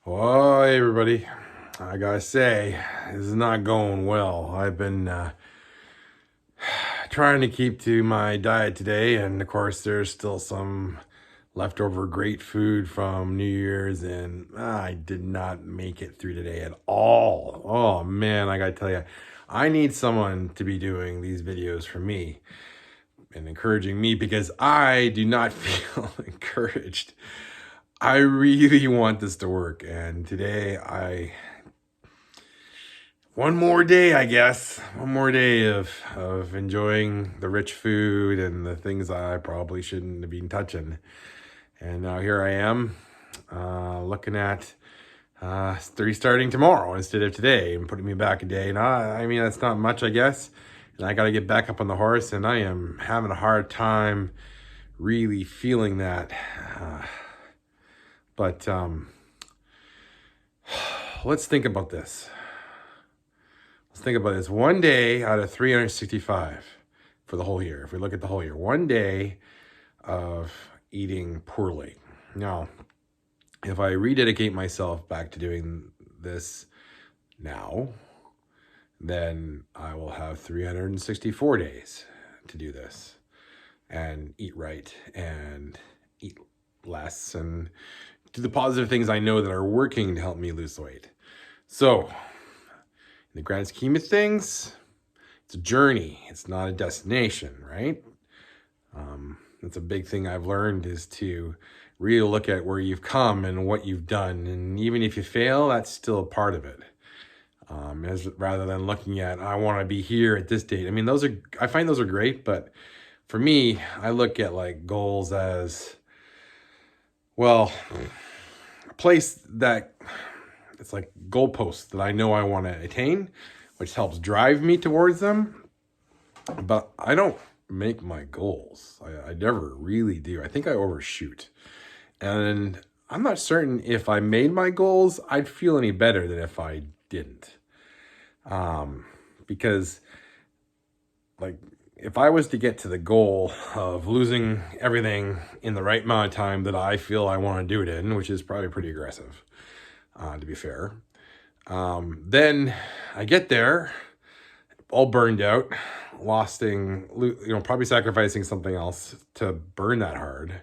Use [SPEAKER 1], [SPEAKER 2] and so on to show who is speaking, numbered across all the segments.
[SPEAKER 1] Well, hey everybody, I gotta say, this is not going well. I've been trying to keep to my diet today, and of course, there's still some leftover great food from New Year's, and I did not make it through today at all. Oh man, I gotta tell you, I need someone to be doing these videos for me and encouraging me because I do not feel encouraged. I really want this to work, and today one more day, I guess. One more day of enjoying the rich food and the things I probably shouldn't have been touching. And now here I am, looking at restarting tomorrow instead of today and putting me back a day. And I mean, that's not much, I guess. And I got to get back up on the horse, and I am having a hard time really feeling that. But let's think about this. Let's think about this. One day out of 365 for the whole year. If we look at the whole year, one day of eating poorly. Now, if I rededicate myself back to doing this now, then I will have 364 days to do this and eat right and eat less and do the positive things I know that are working to help me lose weight. So, in the grand scheme of things, it's a journey. It's not a destination, right? That's a big thing I've learned, is to really look at where you've come and what you've done. And even if you fail, that's still a part of it. Rather than looking at, I want to be here at this date. I mean, I find those are great, but for me, I look at like goals as, well, a place that it's like goalposts that I know I want to attain, which helps drive me towards them. But I don't make my goals. I never really do. I think I overshoot. And I'm not certain if I made my goals, I'd feel any better than if I didn't. Because like, if I was to get to the goal of losing everything in the right amount of time that I feel I want to do it in, which is probably pretty aggressive, to be fair, then I get there all burned out, probably sacrificing something else to burn that hard.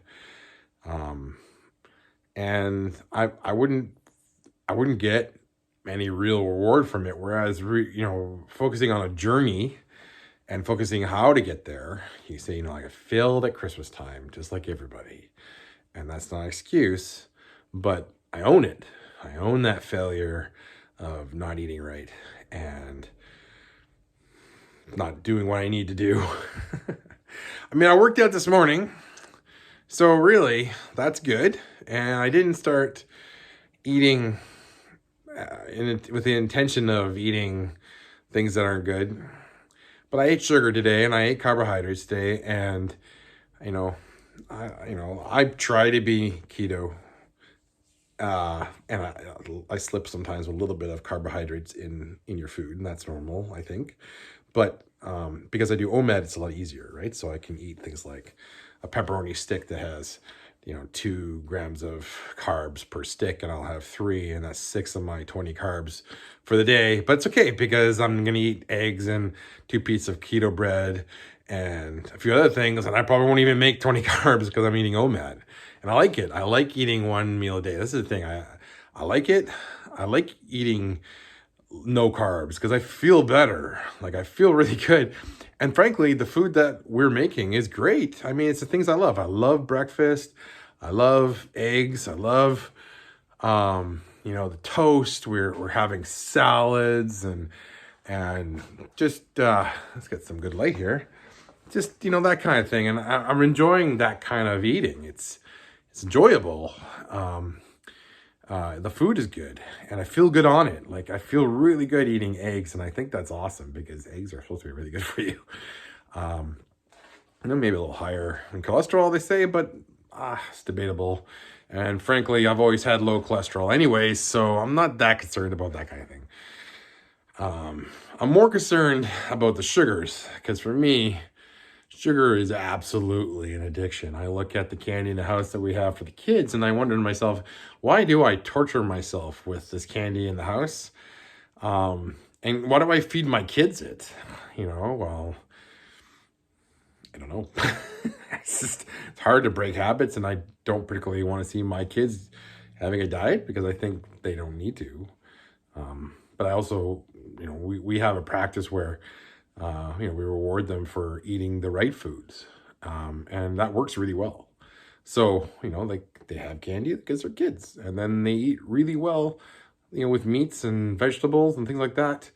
[SPEAKER 1] And I wouldn't get any real reward from it. Whereas, focusing on a journey and focusing how to get there, you say, like, I failed at Christmas time, just like everybody. And that's not an excuse, but I own it. I own that failure of not eating right and not doing what I need to do. I mean, I worked out this morning, so really, that's good. And I didn't start eating with the intention of eating things that aren't good. But I ate sugar today, and I ate carbohydrates today, and I try to be keto, and I slip sometimes with a little bit of carbohydrates in your food, and that's normal, I think. But because I do OMAD, it's a lot easier, right? So I can eat things like a pepperoni stick that has 2 grams of carbs per stick, and I'll have 3, and that's 6 of my 20 carbs for the day. But it's okay because I'm gonna eat eggs and 2 pieces of keto bread and a few other things, and I probably won't even make 20 carbs because I'm eating OMAD. And I like it. I like eating 1 meal a day. This is the thing. I like it. I like eating no carbs because I feel better. Like, I feel really good. And frankly, the food that we're making is great. I mean, it's the things I love. I love breakfast. I love eggs. I love, the toast. We're having salads and just, let's get some good light here. Just, that kind of thing. And I'm enjoying that kind of eating. It's enjoyable. The food is good, and I feel good on it. Like, I feel really good eating eggs, and I think that's awesome because eggs are supposed to be really good for you. Maybe a little higher in cholesterol, they say, but it's debatable. And frankly, I've always had low cholesterol anyway, so I'm not that concerned about that kind of thing. I'm more concerned about the sugars, because for me, Sugar is absolutely an addiction. I look at the candy in the house that we have for the kids and I wonder to myself, why do I torture myself with this candy in the house? And why do I feed my kids it? Well, I don't know. It's hard to break habits, and I don't particularly want to see my kids having a diet because I think they don't need to. But I also, we have a practice where, we reward them for eating the right foods. And that works really well. So, like they have candy because they're kids, and then they eat really well, with meats and vegetables and things like that,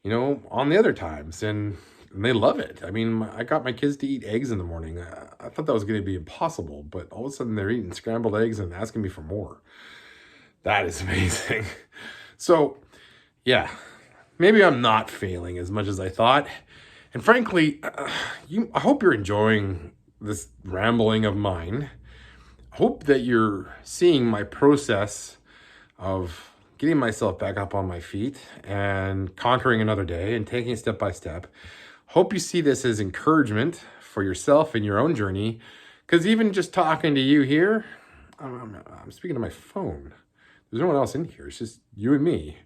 [SPEAKER 1] on the other times. And they love it. I mean, I got my kids to eat eggs in the morning. I thought that was going to be impossible, but all of a sudden they're eating scrambled eggs and asking me for more. That is amazing. So, yeah, maybe I'm not failing as much as I thought. And frankly, I hope you're enjoying this rambling of mine. I hope that you're seeing my process of getting myself back up on my feet and conquering another day and taking it step by step. Hope you see this as encouragement for yourself in your own journey, because even just talking to you here, I'm speaking to my phone. There's no one else in here. It's just you and me.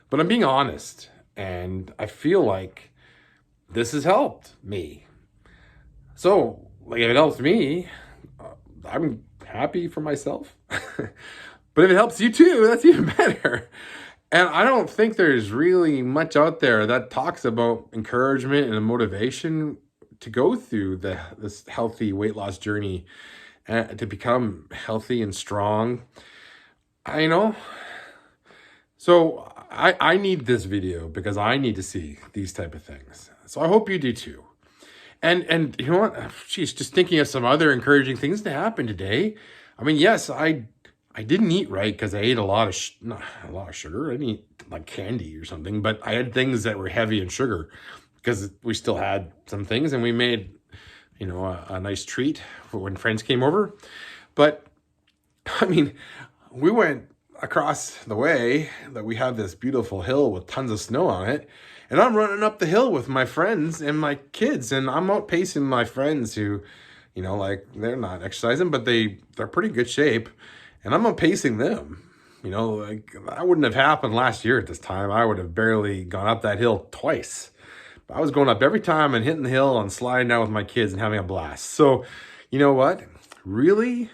[SPEAKER 1] But I'm being honest, and I feel like this has helped me. So, like, if it helps me, I'm happy for myself. But if it helps you too, that's even better. And I don't think there's really much out there that talks about encouragement and motivation to go through this healthy weight loss journey and to become healthy and strong. So I need this video because I need to see these type of things. So I hope you do too. And you know what? Geez, just thinking of some other encouraging things to happen today. I mean, yes, I didn't eat right because I ate a lot of not a lot of sugar. I didn't eat like candy or something, but I had things that were heavy in sugar because we still had some things, and we made, a nice treat for when friends came over. But I mean, we went across the way that we have this beautiful hill with tons of snow on it, and I'm running up the hill with my friends and my kids, and I'm outpacing my friends who, like they're not exercising, but they're pretty good shape. And I'm outpacing them. Like that wouldn't have happened last year at this time. I would have barely gone up that hill twice. But I was going up every time and hitting the hill and sliding down with my kids and having a blast. So, you know what? Really?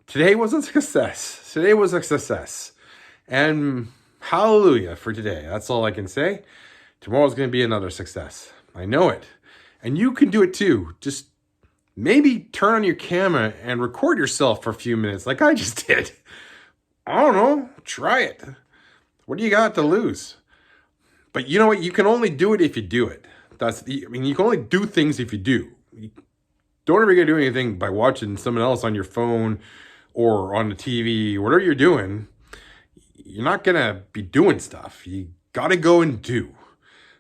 [SPEAKER 1] Today was a success. Today was a success. And hallelujah for today. That's all I can say. Tomorrow's going to be another success. I know it. And you can do it too. Just maybe turn on your camera and record yourself for a few minutes like I just did. I don't know. Try it. What do you got to lose? But you know what? You can only do it if you do it. You can only do things if you do. You don't ever get to do anything by watching someone else on your phone or on the TV, whatever you're doing. You're not going to be doing stuff. You got to go and do.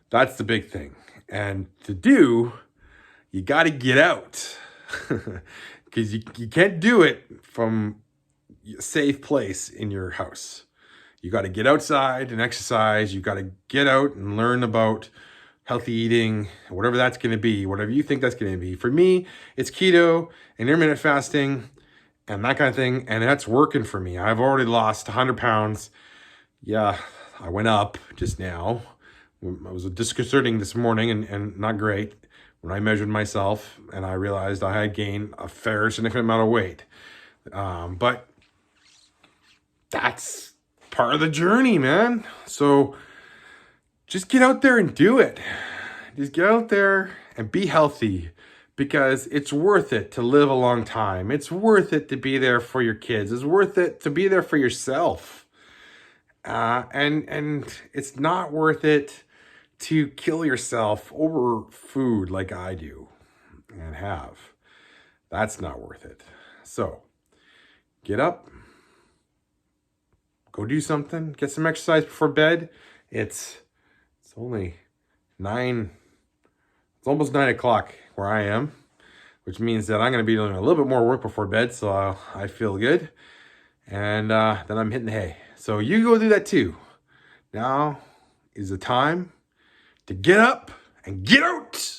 [SPEAKER 1] That's the big thing. And to do, you got to get out. Because you can't do it from a safe place in your house. You got to get outside and exercise. You got to get out and learn about healthy eating, whatever that's going to be, whatever you think that's going to be. For me, it's keto and intermittent fasting and that kind of thing. And that's working for me. I've already lost 100 pounds. Yeah, I went up just now. I was disconcerting this morning and not great when I measured myself, and I realized I had gained a fair significant amount of weight. But that's part of the journey, man. So just get out there and do it. Just get out there and be healthy, because it's worth it to live a long time. It's worth it to be there for your kids. It's worth it to be there for yourself. And it's not worth it to kill yourself over food like I do and have. That's not worth it. So get up, go do something, get some exercise before bed. It's only 9, it's almost 9 o'clock where I am, which means that I'm going to be doing a little bit more work before bed, so I feel good. And then I'm hitting the hay. So you go do that too. Now is the time to get up and get out.